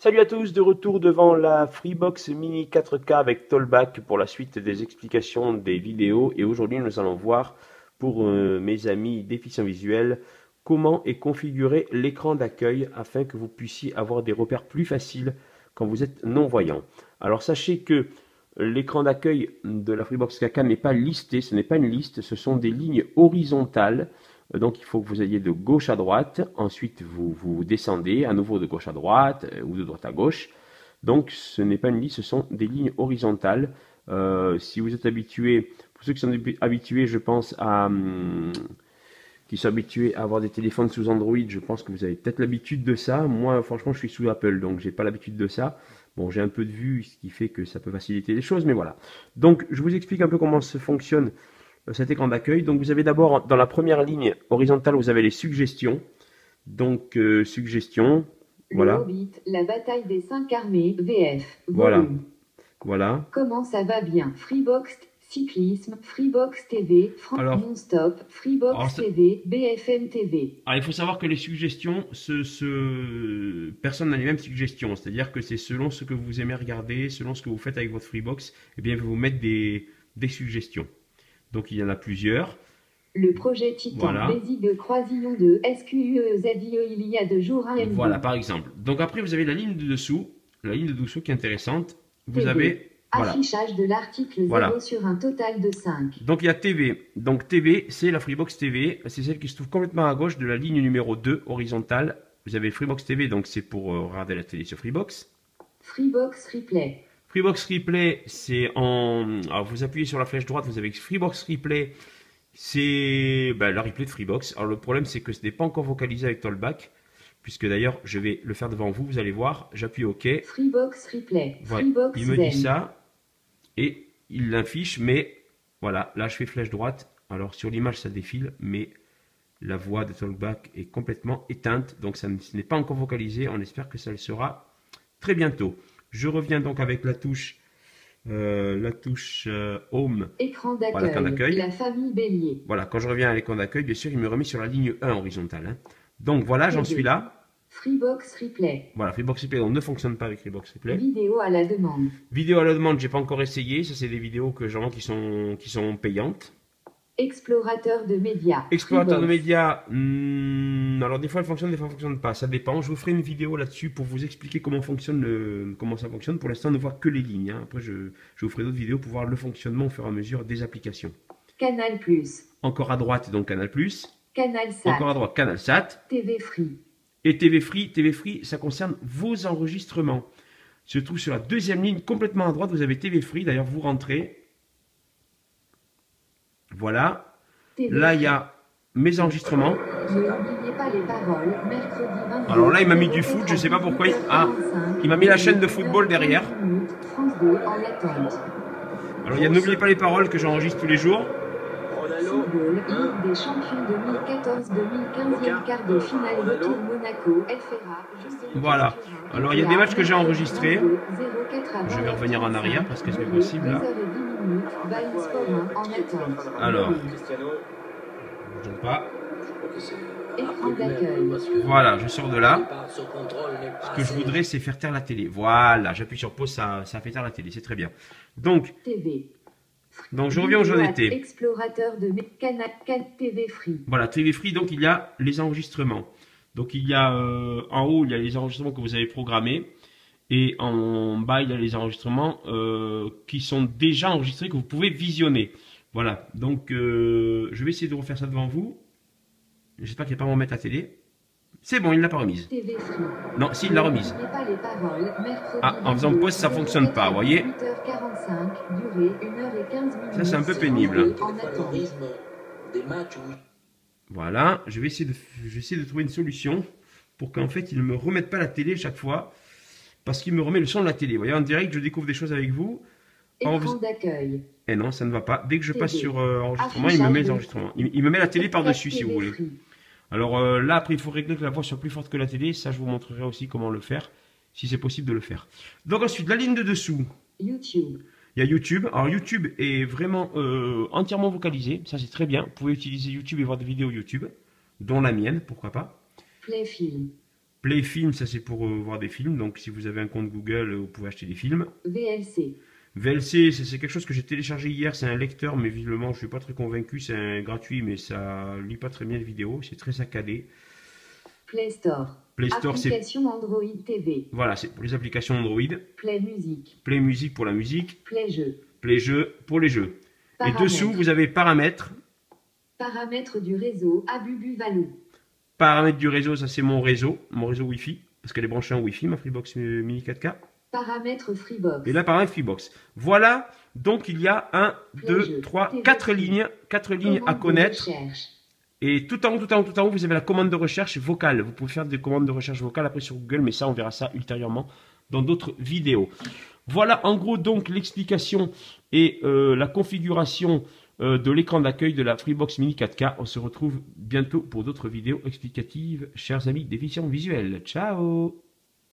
Salut à tous, de retour devant la Freebox Mini 4K avec Tollback pour la suite des explications des vidéos. Et aujourd'hui, nous allons voir pour mes amis déficients visuels comment est configuré l'écran d'accueil afin que vous puissiez avoir des repères plus faciles quand vous êtes non-voyant. Alors sachez que l'écran d'accueil de la Freebox 4K n'est pas listé, ce n'est pas une liste, ce sont des lignes horizontales. Donc il faut que vous ayez de gauche à droite, ensuite vous descendez à nouveau de gauche à droite ou de droite à gauche. Donc ce n'est pas une liste, ce sont des lignes horizontales. Si vous êtes habitué, pour ceux qui sont habitués, je pense qui sont habitués à avoir des téléphones sous Android, je pense que vous avez peut-être l'habitude de ça. Moi franchement je suis sous Apple, donc j'ai pas l'habitude de ça. Bon, j'ai un peu de vue, ce qui fait que ça peut faciliter les choses, mais voilà. Donc je vous explique un peu comment ça fonctionne cet écran d'accueil. Donc vous avez d'abord dans la première ligne horizontale, vous avez les suggestions. Donc suggestions, voilà. Le Hobbit, la bataille des 5 armées, VF. Voilà. Voilà. Comment ça va bien? Freebox cyclisme, Freebox TV, Non-Stop, Freebox TV, BFM TV. Alors il faut savoir que les suggestions, personne n'a les mêmes suggestions. C'est-à-dire que c'est selon ce que vous aimez regarder, selon ce que vous faites avec votre Freebox, eh bien, il va vous mettre des suggestions. Donc il y en a plusieurs. Le projet Titan, voilà. Bézi de Croisillon de SQUEZIE, il y a 2 jours un MD. Voilà, par exemple. Donc après, vous avez la ligne de dessous. La ligne de dessous qui est intéressante. Vous TV. Avez... Voilà. Affichage de l'article 0 sur un total de 5. Donc il y a TV. Donc TV, c'est la Freebox TV. C'est celle qui se trouve complètement à gauche de la ligne numéro 2 horizontale. Vous avez Freebox TV, donc c'est pour regarder la télé sur Freebox. Freebox Replay. Freebox Replay, c'est en... Alors vous appuyez sur la flèche droite, vous avez Freebox Replay. C'est la replay de Freebox. Alors le problème, c'est que ce n'est pas encore vocalisé avec Tollback. Puisque d'ailleurs, je vais le faire devant vous, vous allez voir. J'appuie OK. Freebox Replay. Voilà. Freebox Il me dit ça. Et il l'affiche, mais voilà, là je fais flèche droite. Alors sur l'image ça défile, mais la voix de Tollback est complètement éteinte. Donc ce n'est pas encore vocalisé. On espère que ça le sera très bientôt. Je reviens donc avec la touche Home. Écran d'accueil. Voilà, écran d'accueil. La famille Bélier. Voilà, quand je reviens à l'écran d'accueil, bien sûr, il me remet sur la ligne 1 horizontale. Hein. Donc voilà, j'en suis là. Freebox Replay. Voilà, Freebox Replay, on ne fonctionne pas avec Freebox Replay. Vidéo à la demande. Vidéo à la demande, j'ai pas encore essayé. Ça, c'est des vidéos que genre qui sont payantes. Explorateur de médias. Explorateur de médias. Alors des fois, elle fonctionne, des fois, elle fonctionne pas. Ça dépend. Je vous ferai une vidéo là-dessus pour vous expliquer comment ça fonctionne. Pour l'instant, on ne voit que les lignes. Hein. Après, je vous ferai d'autres vidéos pour voir le fonctionnement au fur et à mesure des applications. Canal+. Encore à droite, donc Canal+. Canal Sat. Encore à droite, Canal Sat. TV Free. Et TV Free, ça concerne vos enregistrements. Se trouve sur la deuxième ligne, complètement à droite, vous avez TV Free. D'ailleurs, vous rentrez. Voilà. Là, il y a mes enregistrements. N'oubliez pas les paroles. Mercredi 22. Alors là, il m'a mis du foot, je ne sais pas pourquoi. Il m'a mis la chaîne de football derrière. France 2 en attente. Alors, il y a N'oubliez pas les paroles que j'enregistre tous les jours. Football, Ligue des Champions 2014-2015, quart de finale retour Monaco, FRA. Voilà. Alors il y a des matchs que j'ai enregistrés. Je vais revenir en arrière parce que c'est possible là. Alors, je ne pas. Voilà, je sors de là. Ce que je voudrais, c'est faire taire la télé. Voilà, j'appuie sur pause, ça fait taire la télé, c'est très bien. Donc je reviens où j'en étais. Explorateur de Canal TV Free. Voilà, TV Free, donc il y a les enregistrements. Donc il y a en haut, il y a les enregistrements que vous avez programmés. Et en bas, il y a les enregistrements qui sont déjà enregistrés, que vous pouvez visionner. Voilà, donc je vais essayer de refaire ça devant vous. J'espère qu'il ne va pas me remettre la télé. C'est bon, il ne l'a pas remise. TV Free. Non, si, il l'a remise. Pas les paroles. Ah, en faisant pause, ça ne fonctionne pas, vous voyez. 8h45, durée 1h15. Ça, c'est un peu pénible. Voilà, je vais essayer de trouver une solution pour qu'en fait, il ne me remette pas la télé chaque fois. Parce qu'il me remet le son de la télé. Vous voyez, en direct, je découvre des choses avec vous. Écran d'accueil. Et non, ça ne va pas. Dès que je passe sur enregistrement, il me met les enregistrements. Il me met la télé par-dessus, si vous voulez. Alors là, après, il faut régler que la voix soit plus forte que la télé. Ça, je vous montrerai aussi comment le faire, si c'est possible de le faire. Donc ensuite, la ligne de dessous. YouTube. Il y a YouTube. Alors YouTube est vraiment entièrement vocalisé. Ça, c'est très bien. Vous pouvez utiliser YouTube et voir des vidéos YouTube, dont la mienne, pourquoi pas. Playfilm. Play Film, ça c'est pour voir des films. Donc si vous avez un compte Google, vous pouvez acheter des films. VLC. VLC, c'est quelque chose que j'ai téléchargé hier. C'est un lecteur, mais visiblement je ne suis pas très convaincu. C'est un gratuit, mais ça lit pas très bien les vidéos. C'est très saccadé. Play Store. Play Store, c'est application Android TV. Voilà, c'est pour les applications Android. Play Music. Play Music pour la musique. Play Jeux. Play Jeux pour les jeux. Paramètres. Et dessous, vous avez paramètres. Paramètres du réseau Abubu Valou. Paramètres du réseau, ça c'est mon réseau Wi-Fi, parce qu'elle est branchée en Wi-Fi, ma Freebox Mini 4K. Paramètres Freebox. Et là, paramètres Freebox. Voilà, donc il y a 1, 2, 3, 4 lignes à connaître. Et tout en haut, vous avez la commande de recherche vocale. Vous pouvez faire des commandes de recherche vocale après sur Google, mais ça, on verra ça ultérieurement dans d'autres vidéos. Voilà en gros donc l'explication et la configuration de l'écran d'accueil de la Freebox Mini 4K. On se retrouve bientôt pour d'autres vidéos explicatives, chers amis déficients visuels. Ciao!